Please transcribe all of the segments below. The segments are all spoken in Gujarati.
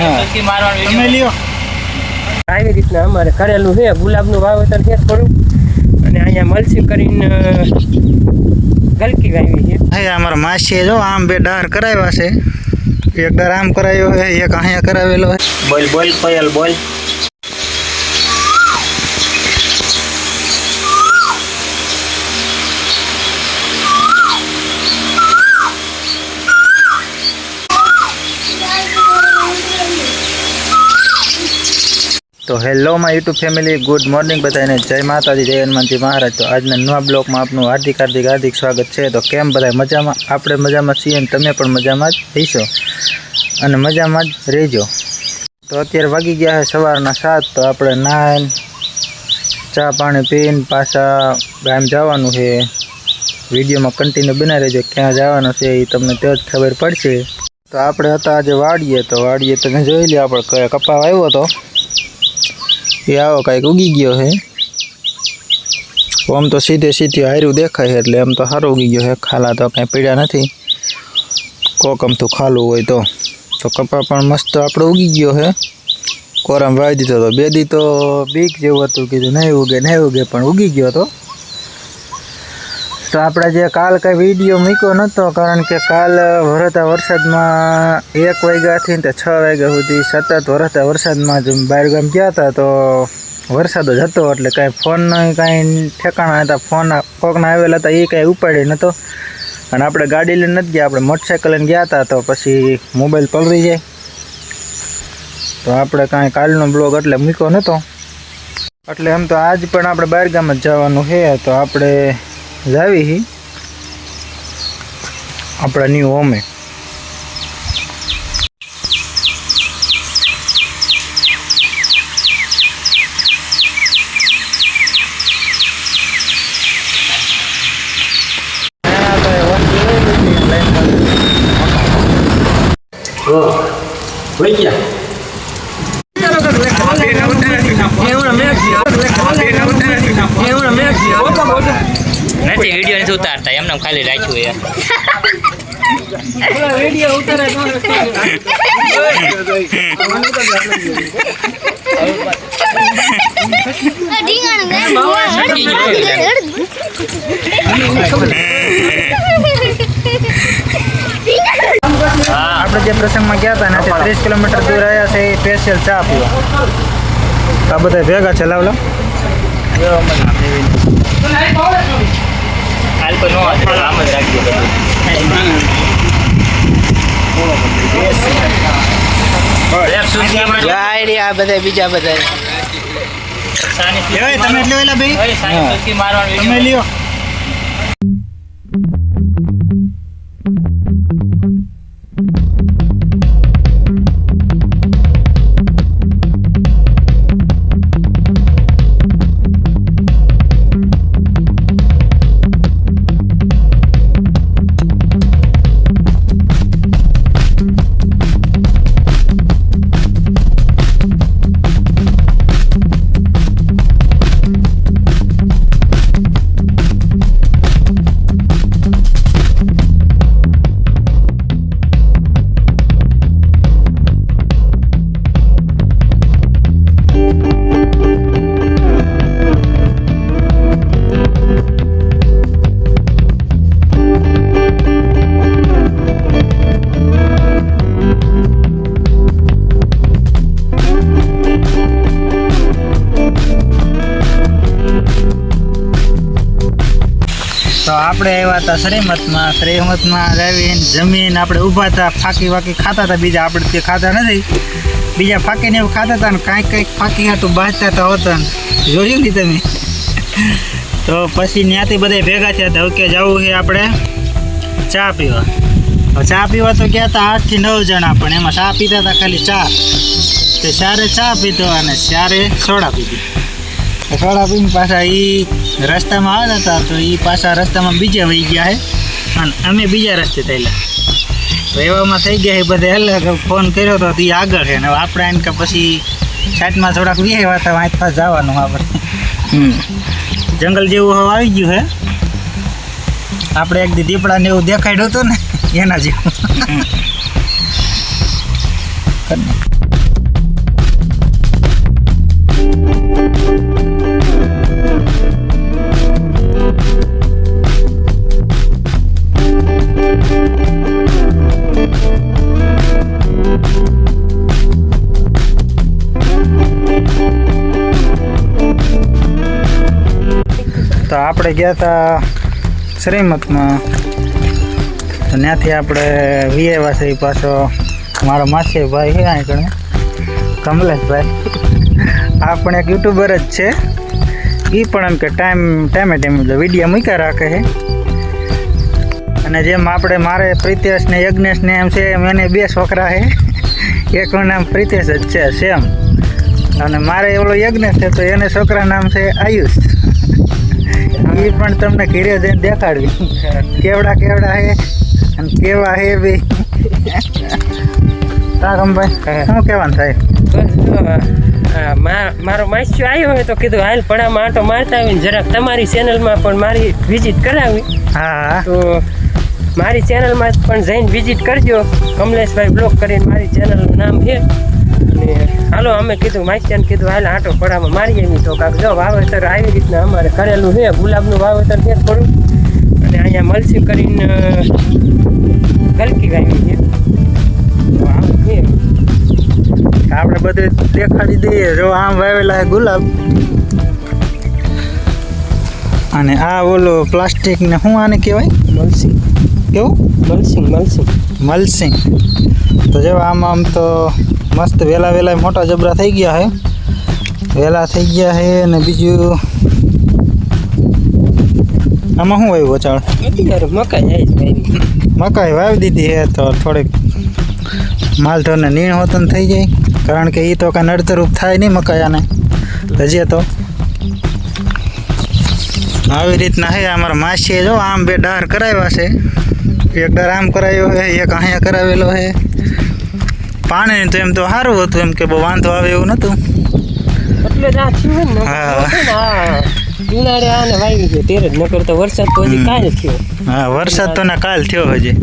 તમે લ્યો આવી રીતના અમારે કરેલું છે ગુલાબનું વાવેતર છે થોડું અને અહીંયા મલસી કરીને ગલકી વાવી છે અહીંયા અમારા માસીએ જો આમ બે ડાર કરાવ્યા છે એક ડાર આમ કરાવ્યો છે એક અહીંયા કરાવેલો છે બોલ બોલ કોયલ બોલ तो hello my YouTube family good morning बताने जय माताजी जय हनुमानजी महाराज। तो आज नवा ब्लॉग में आपनु हार्दिक हार्दिक हार्दिक स्वागत है। तो केम बधाय मजा में आपणे मजा में छीए तमे पण मजा में रहीशो अने मजा में रहीजो। तो अत्यारे वागी गया है सवारना 7। तो आपणे नाइन चा पाणी पीने पाछा गाम जवानुं है। विडियो में कंटिन्यू बना रहीजो क्यां जवानुं छे ए तमने तो ज खबर पड़शे। तो आपणे हता आज वाड़ीए तो वाड़ीए तमे जोई लो आपणे कपा वाव्यो तो ये आओ कईक उगी गयो है। आम तो सीधे सीधी हारू देखाय है एटले आम तो सारो उगी गयो है। खाला तो कई पीड़ा नहीं कोकम तो खालू हो तो कपा पण मस्त आपणे उगी गयो है। कोराम वावी दीधो तो बे दी तो बीक जेवुं हतुं कीधुं नहीं उगे पण उगी गयो तो आपणे जे काल कई विडियो मूक्यो नतो कारण के काल वरसता वरसादमां 1 वाग्याथी ते 6 वाग्या सुधी सतत वरसता वरसादमां ज बहार गाम गया था तो वरसाद ज हतो एटले कांई फोन कांई ठेकाणा नता। फोन कोकना आवेला हता ए कांई उपाड्यो नतो अने आपणे गाड़ी लईने नथी गया आपणे मोटरसाइकल लईने गया था तो पछी मोबाइल पलળી जाय तो आपणे कांई कालनो ब्लॉग एटले मूक्यो नतो एटले एम तो आज पण आपणे बहार गाम ज जवानुं छे। तो आपणे जावी ही अपना न्यू होमे नहीं वीडियो नहीं उतारता एम नाम खाली राख्યું है वीडियो उतारे આપણે જે પ્રસંગમાં ગયા હતા ને 30 કિલોમીટર દૂર આવ્યા છે સ્પેશિયલ ચા પીવા। આ બધા ભેગા છે લાવલા हाल को नो आम ज राख्યું गाड़ी आ बधाय बीजा बधाय તમે એટલે વેલા ભાઈ તમે લ્યો तो आपणे आव्या था श्रीमत में जावीने जमीन आपणे ऊभा था फाकी वाकी खाता था बीजा आपणे ते खाता नहीं बीजा फाकी ने खाता था कई फाकी हाटू बाजता था होता जोयुं नहीं तमे। तो पछी न्याथी बधाय भेगा थया था के जावुं है आपणे चा पीवा। चा पीवा तो गया था 8 થી 9 जणा पण एमां चा पीता था खाली 4 ते 4 चा पीतो अने 4 सोडा पीती। सोडा पीने पाछा ई रस्ता में आवता था तो ई पाछा रस्ता में बीजे वही गया है अने अमे बीजा रस्ते थयेला। तो एवामां थई गया है बधे अलग फोन कर्यो तो ई आगळ है ने आपणे एम के पछी साइड में थोड़ाक विहेवा था वांच पास जवानुं आपणे जंगल जेवुं हवे आवी गयुं है। आपणे एक दी दीपड़ा ने एवुं देखाड्युं हतुं ने एना जेवुं આપણે ગયા હતા શ્રીમતમાં, તો ત્યાંથી આપણે વિયેવા છે પાછો મારો માસી ભાઈ છે અહીં કણે કમલેશભાઈ. આ પણ એક યુટ્યુબર જ છે. એ પણ એમ કે ટાઈમે વિડીયો મૂક્યા રાખે છે. અને જેમ આપણે મારે પ્રિતેશ ને યજ્ઞેશ ને એમ છે એમ એને 2 છોકરા છે. એકનું નામ પ્રિતેશ જ છે સેમ, અને મારે ઓલો યજ્ઞેશ છે તો એને છોકરા નામ છે આયુષ. એ પણ તમને ઘીરે જઈને દેખાડવી કેવડા કેવડા છે અને કેવા છે બી. રામભાઈ શું કહેવાનું થાય? મારો માસ્યો આવ્યો હોય તો કીધું હાલ પડામાં આંટો મારતા આવીને જરાક તમારી ચેનલમાં પણ મારી વિઝિટ કરાવી. હા, તો મારી ચેનલમાં પણ જઈને વિઝિટ કરજો. કમલેશભાઈ બ્લોગ કરીને મારી ચેનલનું નામ છે. અને હાલો અમે કીધું માસ્યાને કીધું હાલ આંટો પડામાં મારી આવી. તો કાંક જો વાવેતર આવી રીતના અમારે કરેલું છે. ગુલાબનું વાવેતર છે થોડું, અને અહીંયા મલસી કરીને ગલકી વાવી છે. તો આવું છે. આપણે બધું દેખાડી દઈએ. જો આમ વાવેલા ગુલાબ, અને આ ઓલો પ્લાસ્ટિક ને શું આને કહેવાય? મલસી. કેવું? મલસિંગ. તો જો આમ તો મસ્ત વેલા મોટા જબરા થઈ ગયા છે. વેલા થઈ ગયા છે. અને બીજું આમાં શું વાવ્યું વચાળ? મકાઈ વાવી દીધી છે. તો થોડીક માલઢોરને નીણ હોતન થઈ જાય, કારણ કે એ તો કાંઈ નડતરૂપ થાય નહીં મકાયાને હજી. તો આવી રીતના છે. અમારા માસીએ જો આમ 2 ડાર કરાવ્યા છે. એક ડાર આમ કરાવ્યો છે, એક અહીંયા કરાવેલો છે. પાણી તો એમ તો સારું હતું, એમ કે બહુ વાંધો આવે એવું નહોતું. વરસાદ તો હજી કાલ થયો. હા, વરસાદ તો ના કાલ થયો હજી.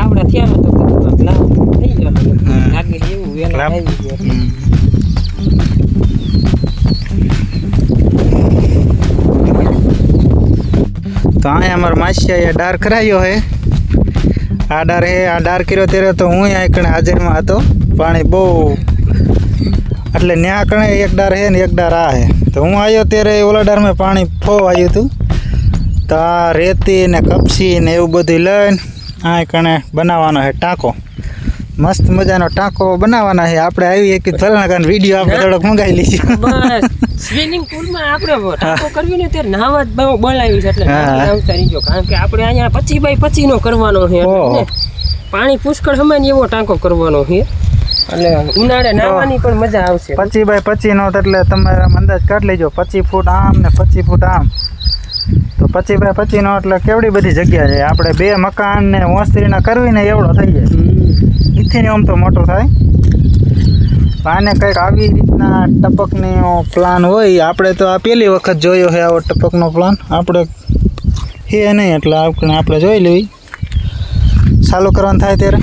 આવડા થયા થઈ ગયો લાગે એવું વેલા આવી ગયો. તો અહીંયા અમારા માસીએ ડાર કરાવ્યો છે. આ ડાર કર્યો ત્યારે તો હું અહીં કણે હાજરમાં હતો. પાણી બહુ એટલે ન્યા કણે એક ડાર છે ને એક ડાર આ છે. તો હું આવ્યો ત્યારે ઓલા ડારમાં પાણી ફો આવ્યું હતું. તો આ રેતી ને કપસી ને એવું બધું લઈને આ કણે બનાવવાનો છે ટાંકો. મસ્ત મજાનો ટાંકો બનાવવાના છે. આપણે આવી એક ફલાણા વિડીયો આપણે થોડોક મંગાવી લઈશું. સ્વિમિંગ પુલમાં આપણે ટાંકો કરવી ને ત્યારે નાવા જ બહુ બોલાવી છે. એટલે આવતા રહીજો, કારણ કે આપણે અહીંયા 25x25 નો કરવાનો છે. પાણી પુષ્કળ સમય એવો ટાંકો કરવાનો છે. એટલે ઉનાળે નાવાની પણ મજા આવશે. 25x25 નો એટલે તમે અંદાજ કાઢી લેજો. 25 ફૂટ આમ ને 25 ફૂટ આમ. તો 25x25 નો એટલે કેવડી બધી જગ્યા છે. આપણે 2 મકાન ને ઓસ્ત્રીના કરવી ને એવડો થઈ જાય. એથી આમ તો મોટો થાય. આને કંઈક આવી રીતના ટપકનો પ્લાન હોય. આપણે તો આ પહેલી વખત જોયો છે આવો ટપકનો પ્લાન. આપણે છે નહીં એટલે આપણે જોઈ લેવી. ચાલુ કરવાનું થાય ત્યારે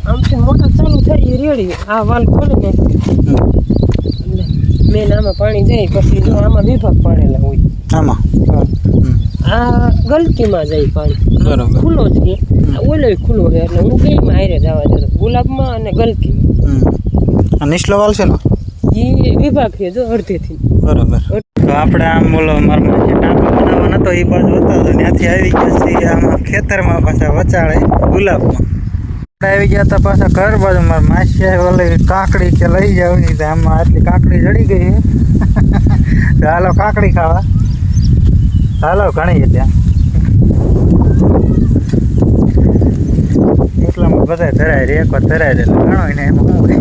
આમથી મોટર ચાલુ થઈ રેડી. આ વાલ ખોલી નાખી એટલે મેન આમાં પાણી જાય. પછી જો આમાં વિભાગ પાડેલા હોય. આમાં આ ગલકીમાં જાય પાણી. બરાબર. ખુલ્લો જ છે. ઓલો ખુલ્લો છે. એટલે હું બેયમાં હારે જવા જતો, ગુલાબમાં અને ગલકીમાં. નીચલો વાલ છે ને એ વિભાગ છે જો અડધેથી. બરાબર. તો આપણે આમ બોલો મારા ટાંકો બનાવવાનો હતો એ બાજુ હતા. તો ત્યાંથી આવી ગયા છીએ આમાં ખેતરમાં પાછા વચાળે ગુલાબમાં. આવી ગયા હતા પાછા ઘર બાજુ. મારા માસીએ ઓલી કાકડી કે લઈ જાવ નહીં. તો આમાં આટલી કાકડી જડી ગઈ છે. તો હાલો કાકડી ખાવા. હાલો ઘણી ત્યાં એટલામાં બધા ધરાય રે. એક વાર ધરાય દે ઘણો ને એમાં શું હોય.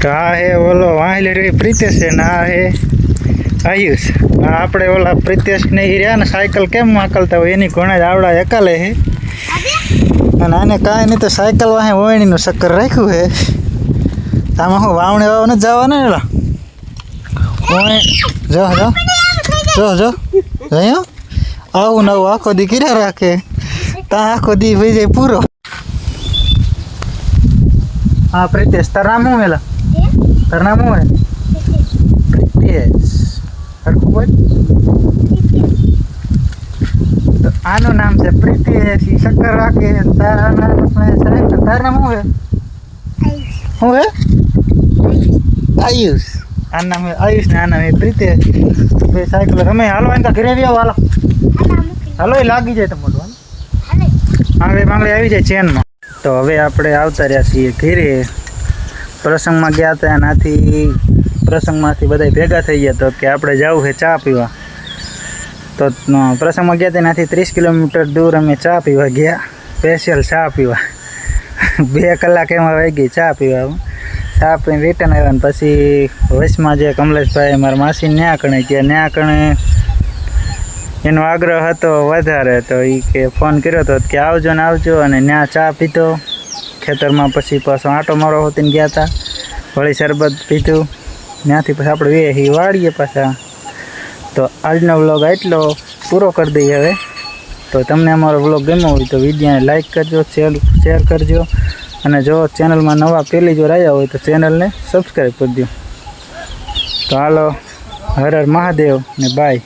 તો આ હે ઓલો વાહેલી રહી પ્રિતેશ છે ને આ હે આયુષ. આ આપણે ઓલા પ્રિતેશ ને એ રહ્યા ને સાયકલ કેમ હાંકલતા હોય એની ઘણા જ આવડા એકાલે છે. અને આને કાંઈ નહીં તો સાયકલ વાહે વોયણીનું ચક્કર રાખ્યું છે. આમાં શું વાવણી વાવ નથી જવાના ને? જો અહીંયા આવું નવું આખો દી કર્યા રાખે. ત્યાં આખો દી ભાઈ જાય પૂરો. હા પ્રિતેશ, તાર નામ શું વેલા? તાર નામ શું હે? પ્રિતેશ. સરખું બોલ. તો આનું નામ છે પ્રિતેશ. ઈ ચક્કર રાખે. તારા નામ તાર નામ શું હે? શું હે? આયુષ. આ નામ હે આયુષ ને આ નામ હે પ્રીતેશ. બે સાયકલ રમે. હાલો એમ ઘરે આવી આવો. હાલો એ લાગી જાય તમારું. આંગળી માંગળી આવી જાય ચેનમાં. તો હવે આપણે આવતા રહ્યા છીએ ઘરે. પ્રસંગમાં ગયા હતા એનાથી પ્રસંગમાંથી બધા ભેગા થઈ ગયા તો કે આપણે જવું છે ચા પીવા. તો પ્રસંગમાં ગયા હતા એનાથી 30 કિલોમીટર દૂર અમે ચા પીવા ગયા. સ્પેશિયલ ચા પીવા 2 કલાક એમાં વહી ગઈ ચા પીવા. ચા પીને રિટર્ન આવ્યા ને પછી વચમાં જે કમલેશભાઈ મારા માસી ન્યા કણે ગયા. ન્યા કણે એનો આગ્રહ હતો વધારે તો એ કે ફોન કર્યો હતો કે આવજો ને આવજો. અને ત્યાં ચા પીતો ખેતરમાં. પછી પાછો આંટો મારવા હોતીને ગયા હતા. વળી શરબત પીધું. ત્યાંથી પછી આપણે વેહી વાળીએ પાછા. તો આજનો વ્લોગ એટલો પૂરો કરી દઈએ હવે. તો તમને અમારો વ્લોગ ગમ્યો હોય તો વિડીયોને લાઈક કરજો, શેર કરજો. અને જો ચેનલમાં નવા પહેલી જો આવ્યા હોય તો ચેનલને સબસ્ક્રાઈબ કરજો. તો હાલો, હર હર મહાદેવ ને બાય.